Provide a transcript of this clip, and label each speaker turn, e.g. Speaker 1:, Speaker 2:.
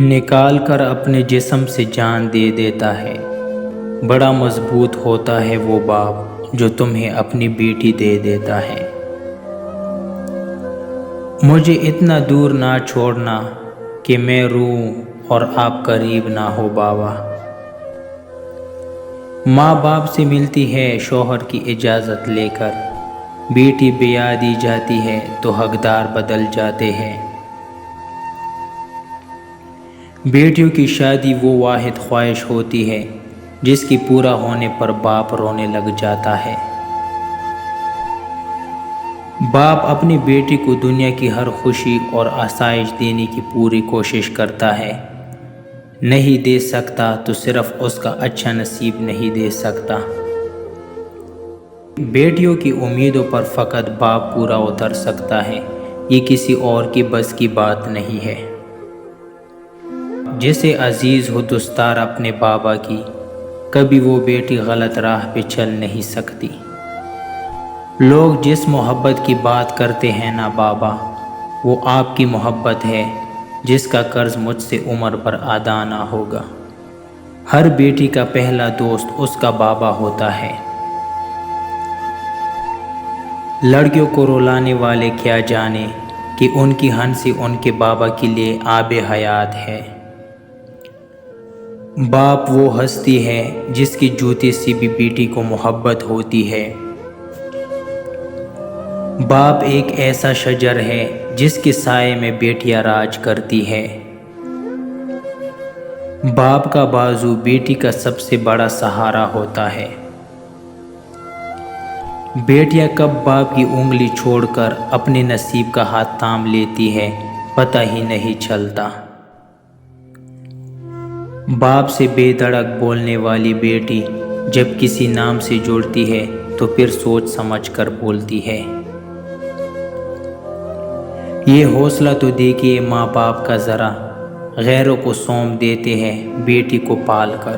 Speaker 1: نکال کر اپنے جسم سے جان دے دیتا ہے۔ بڑا مضبوط ہوتا ہے وہ باپ جو تمہیں اپنی بیٹی دے دیتا ہے۔ مجھے اتنا دور نہ چھوڑنا کہ میں روؤں اور آپ قریب نہ ہو بابا۔ ماں باپ سے ملتی ہے شوہر کی اجازت لے کر، بیٹی بیاہ دی جاتی ہے تو حقدار بدل جاتے ہیں۔ بیٹیوں کی شادی وہ واحد خواہش ہوتی ہے جس کی پورا ہونے پر باپ رونے لگ جاتا ہے۔ باپ اپنی بیٹی کو دنیا کی ہر خوشی اور آسائش دینے کی پوری کوشش کرتا ہے، نہیں دے سکتا تو صرف اس کا اچھا نصیب نہیں دے سکتا۔ بیٹیوں کی امیدوں پر فقط باپ پورا اتر سکتا ہے، یہ کسی اور کی بس کی بات نہیں ہے۔ جسے عزیز ہو دستار اپنے بابا کی، کبھی وہ بیٹی غلط راہ پہ چل نہیں سکتی۔ لوگ جس محبت کی بات کرتے ہیں نا بابا، وہ آپ کی محبت ہے جس کا قرض مجھ سے عمر پر ادا نہ ہوگا۔ ہر بیٹی کا پہلا دوست اس کا بابا ہوتا ہے۔ لڑکیوں کو رلانے والے کیا جانے کہ ان کی ہنسی ان کے بابا کے لیے آب حیات ہے۔ باپ وہ ہستی ہے جس کی جوتے سے بھی بیٹی کو محبت ہوتی ہے۔ باپ ایک ایسا شجر ہے جس کے سائے میں بیٹیاں راج کرتی ہے۔ باپ کا بازو بیٹی کا سب سے بڑا سہارا ہوتا ہے۔ بیٹیاں کب باپ کی انگلی چھوڑ کر اپنے نصیب کا ہاتھ تھام لیتی ہے پتہ ہی نہیں چلتا۔ باپ سے بے دھڑک بولنے والی بیٹی جب کسی نام سے جڑتی ہے تو پھر سوچ سمجھ کر بولتی ہے۔ یہ حوصلہ تو دیکھیے ماں باپ کا ذرا، غیروں کو سونپ دیتے ہیں بیٹی کو پال کر۔